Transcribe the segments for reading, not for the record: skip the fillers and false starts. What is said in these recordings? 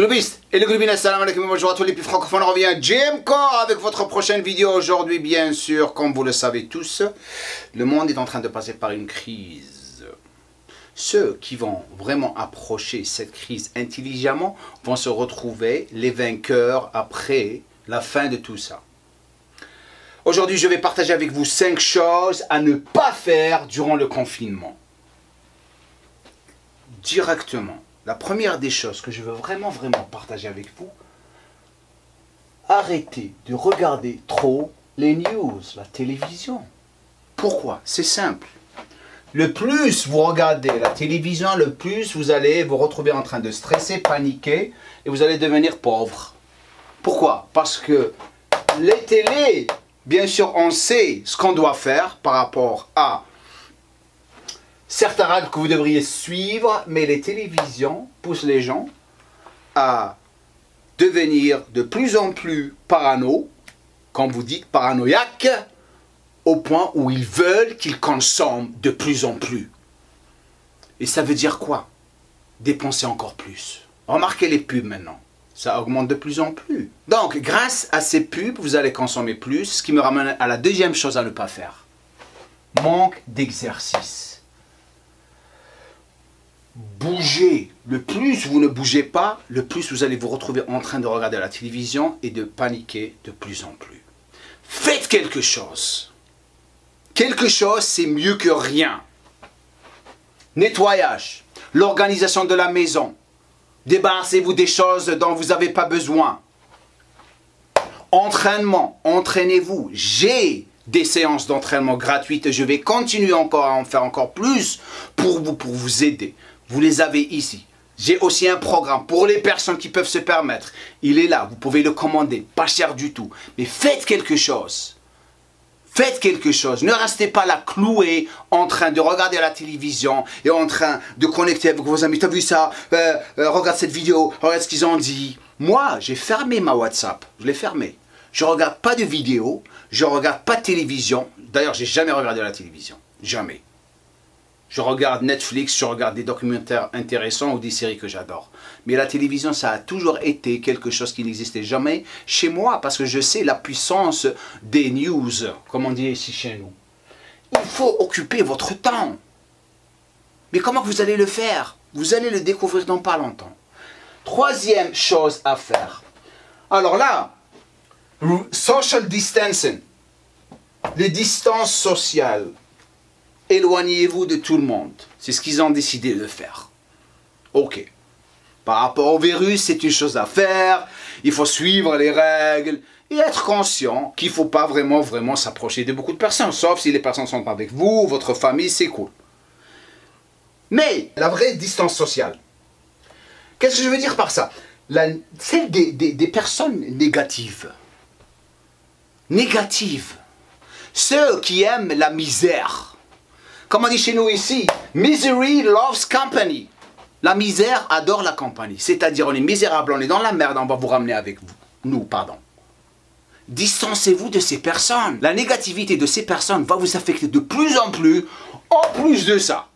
Globistes et les globines, assalamu alaikum, bonjour à tous les plus francophones, on revient Jim Core avec votre prochaine vidéo aujourd'hui. Bien sûr, comme vous le savez tous, le monde est en train de passer par une crise. Ceux qui vont vraiment approcher cette crise intelligemment vont se retrouver les vainqueurs après la fin de tout ça. Aujourd'hui, je vais partager avec vous 5 choses à ne pas faire durant le confinement. Directement. La première des choses que je veux vraiment partager avec vous, arrêtez de regarder trop les news, la télévision. Pourquoi? C'est simple. Le plus vous regardez la télévision, le plus vous allez vous retrouver en train de stresser, paniquer et vous allez devenir pauvre. Pourquoi? Parce que les télés, bien sûr, on sait ce qu'on doit faire par rapport à certaines règles que vous devriez suivre, mais les télévisions poussent les gens à devenir de plus en plus parano, comme vous dites, paranoïaques, au point où ils veulent qu'ils consomment de plus en plus. Et ça veut dire quoi? Dépenser encore plus. Remarquez les pubs maintenant, ça augmente de plus en plus. Donc, grâce à ces pubs, vous allez consommer plus, ce qui me ramène à la deuxième chose à ne pas faire. Manque d'exercice. Bougez. Le plus vous ne bougez pas, le plus vous allez vous retrouver en train de regarder la télévision et de paniquer de plus en plus. Faites quelque chose. Quelque chose, c'est mieux que rien. Nettoyage, l'organisation de la maison. Débarrassez-vous des choses dont vous n'avez pas besoin. Entraînement, entraînez-vous. J'ai des séances d'entraînement gratuites et je vais continuer encore à en faire encore plus pour vous aider. Vous les avez ici. J'ai aussi un programme pour les personnes qui peuvent se permettre. Il est là, vous pouvez le commander, pas cher du tout. Mais faites quelque chose. Faites quelque chose. Ne restez pas là cloué en train de regarder la télévision et en train de connecter avec vos amis. T'as vu ça? Regarde cette vidéo, regarde ce qu'ils ont dit. Moi, j'ai fermé ma WhatsApp. Je l'ai fermé. Je ne regarde pas de vidéos, je ne regarde pas de télévision. D'ailleurs, j'ai jamais regardé la télévision. Jamais. Je regarde Netflix, je regarde des documentaires intéressants ou des séries que j'adore. Mais la télévision, ça a toujours été quelque chose qui n'existait jamais chez moi parce que je sais la puissance des news, comme on dit ici chez nous. Il faut occuper votre temps. Mais comment vous allez le faire? Vous allez le découvrir dans pas longtemps. Troisième chose à faire. Alors là, social distancing, les distances sociales. Éloignez-vous de tout le monde. C'est ce qu'ils ont décidé de faire. Ok. Par rapport au virus, c'est une chose à faire. Il faut suivre les règles et être conscient qu'il ne faut pas vraiment s'approcher de beaucoup de personnes. Sauf si les personnes sont avec vous, votre famille, c'est cool. Mais la vraie distance sociale. Qu'est-ce que je veux dire par ça? Celle des personnes négatives. Négatives. Ceux qui aiment la misère. Comme on dit chez nous ici, misery loves company. La misère adore la compagnie. C'est-à-dire, on est misérable, on est dans la merde, on va vous ramener avec vous. Nous, pardon. Distancez-vous de ces personnes. La négativité de ces personnes va vous affecter de plus en plus, en plus de ça.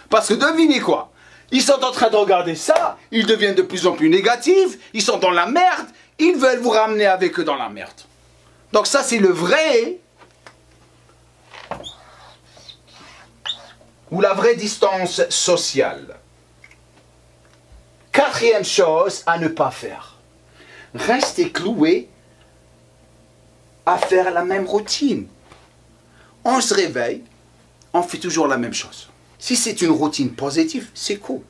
Parce que devinez quoi? Ils sont en train de regarder ça, ils deviennent de plus en plus négatifs, ils sont dans la merde, ils veulent vous ramener avec eux dans la merde. Donc ça, c'est le vrai... ou la vraie distance sociale. Quatrième chose à ne pas faire. Restez cloué à faire la même routine. On se réveille, on fait toujours la même chose. Si c'est une routine positive, c'est cool.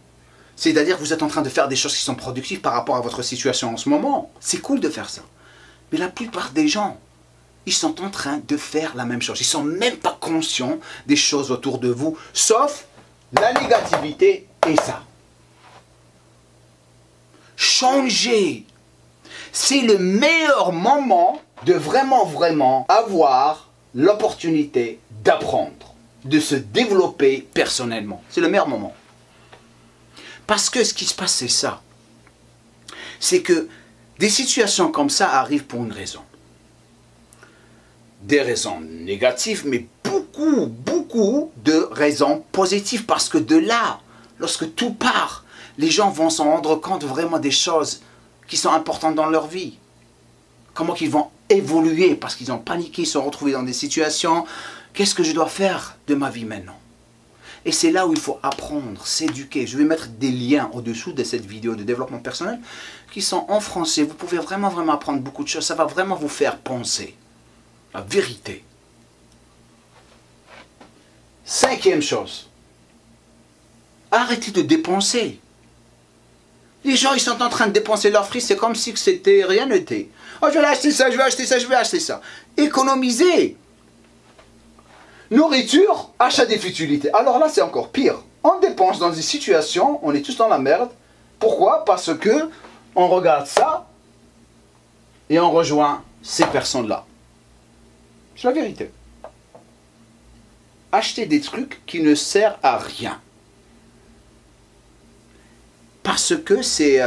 C'est-à-dire que vous êtes en train de faire des choses qui sont productives par rapport à votre situation en ce moment. C'est cool de faire ça. Mais la plupart des gens, ils sont en train de faire la même chose. Ils ne sont même pas conscients des choses autour de vous, sauf la négativité et ça. Changez. C'est le meilleur moment de vraiment avoir l'opportunité d'apprendre, de se développer personnellement. C'est le meilleur moment. Parce que ce qui se passe, c'est ça. C'est que des situations comme ça arrivent pour une raison. Des raisons négatives, mais beaucoup de raisons positives. Parce que de là, lorsque tout part, les gens vont s'en rendre compte vraiment des choses qui sont importantes dans leur vie. Comment ils vont évoluer parce qu'ils ont paniqué, ils se sont retrouvés dans des situations. Qu'est-ce que je dois faire de ma vie maintenant? Et c'est là où il faut apprendre, s'éduquer. Je vais mettre des liens au-dessous de cette vidéo de développement personnel qui sont en français. Vous pouvez vraiment apprendre beaucoup de choses. Ça va vraiment vous faire penser. La vérité. 5e chose. Arrêtez de dépenser. Les gens, ils sont en train de dépenser leur fric, c'est comme si c'était rien n'était. Oh, je vais acheter ça, je vais acheter ça, je vais acheter ça. Économisez. Nourriture, achat des futilités. Alors là, c'est encore pire. On dépense dans des situations, on est tous dans la merde. Pourquoi? Parce que on regarde ça et on rejoint ces personnes-là. C'est la vérité. Acheter des trucs qui ne servent à rien. Parce que c'est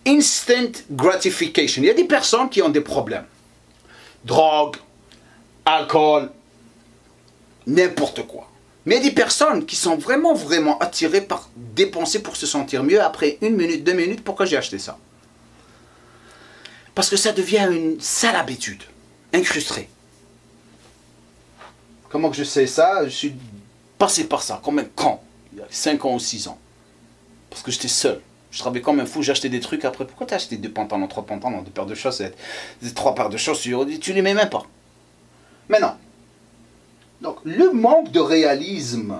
instant gratification. Il y a des personnes qui ont des problèmes. Drogue, alcool, n'importe quoi. Mais il y a des personnes qui sont vraiment attirées par dépenser pour se sentir mieux après 1 minute, 2 minutes. Pourquoi j'ai acheté ça? Parce que ça devient une sale habitude, incrustée. Comment que je sais ça? Je suis passé par ça, comme un con, il y a 5 ans ou 6 ans. Parce que j'étais seul. Je travaillais comme un fou, j'achetais des trucs après. Pourquoi t'as acheté 2 pantalons, 3 pantalons, 2 paires de chaussettes, 3 paires de chaussures? Tu les mets même pas. Mais non. Donc, le manque de réalisme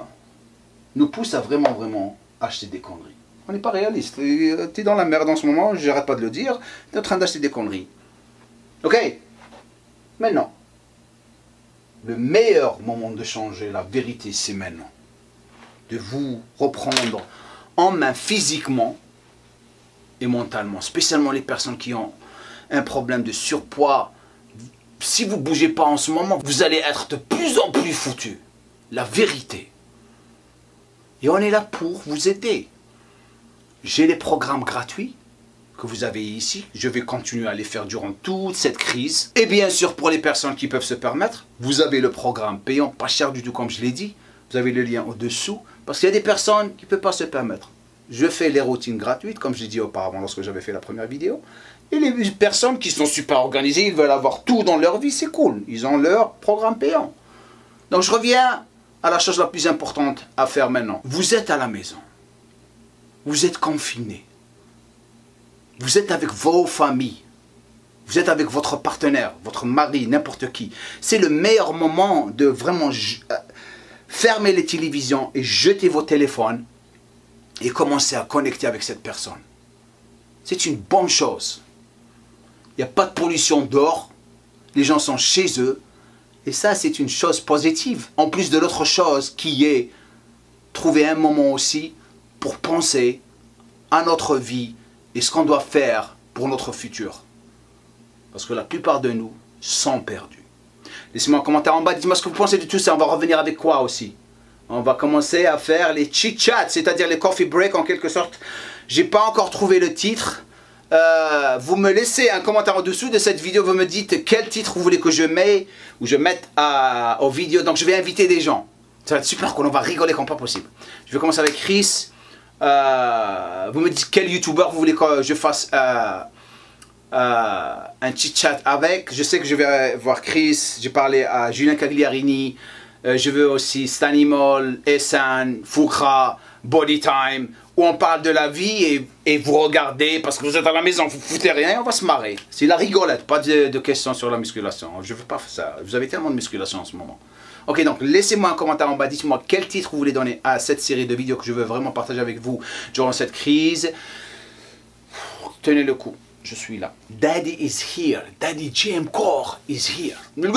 nous pousse à vraiment acheter des conneries. On n'est pas réaliste. Tu es dans la merde en ce moment, j'arrête pas de le dire. Tu es en train d'acheter des conneries. Ok? Maintenant, le meilleur moment de changer la vérité, c'est maintenant. De vous reprendre en main physiquement et mentalement. Spécialement les personnes qui ont un problème de surpoids. Si vous ne bougez pas en ce moment, vous allez être de plus en plus foutu. La vérité. Et on est là pour vous aider. J'ai les programmes gratuits que vous avez ici. Je vais continuer à les faire durant toute cette crise. Et bien sûr, pour les personnes qui peuvent se permettre, vous avez le programme payant, pas cher du tout comme je l'ai dit. Vous avez le lien au-dessous. Parce qu'il y a des personnes qui ne peuvent pas se permettre. Je fais les routines gratuites, comme je l'ai dit auparavant lorsque j'avais fait la première vidéo. Et les personnes qui sont super organisées, ils veulent avoir tout dans leur vie, c'est cool. Ils ont leur programme payant. Donc je reviens à la chose la plus importante à faire maintenant. Vous êtes à la maison. Vous êtes confinés. Vous êtes avec vos familles. Vous êtes avec votre partenaire, votre mari, n'importe qui. C'est le meilleur moment de vraiment fermer les télévisions et jeter vos téléphones et commencer à connecter avec cette personne. C'est une bonne chose. Il n'y a pas de pollution dehors. Les gens sont chez eux. Et ça, c'est une chose positive. En plus de l'autre chose qui est trouver un moment aussi pour penser à notre vie et ce qu'on doit faire pour notre futur. Parce que la plupart de nous sont perdus. Laissez-moi un commentaire en bas. Dites-moi ce que vous pensez de tout ça. On va revenir avec quoi aussi? On va commencer à faire les chit-chats, c'est-à-dire les coffee breaks en quelque sorte. J'ai pas encore trouvé le titre. Vous me laissez un commentaire en dessous de cette vidéo. Vous me dites quel titre vous voulez que je mette ou je mette aux vidéos. Donc je vais inviter des gens. Ça va être super cool. On va rigoler comme pas possible. Je vais commencer avec Chris. Vous me dites quel youtubeur vous voulez que je fasse un chit-chat avec. Je sais que je vais voir Chris. J'ai parlé à Julien Cagliarini. Je veux aussi Stanimol, Essan, Foukra, Bodytime, où on parle de la vie et vous regardez parce que vous êtes à la maison, vous foutez rien et on va se marrer. C'est la rigolette, pas de questions sur la musculation. Je ne veux pas faire ça. Vous avez tellement de musculation en ce moment. Ok, donc laissez-moi un commentaire en bas, dites-moi quel titre vous voulez donner à cette série de vidéos que je veux vraiment partager avec vous durant cette crise. Tenez le coup, je suis là. Daddy is here. Daddy JM Core is here. Good.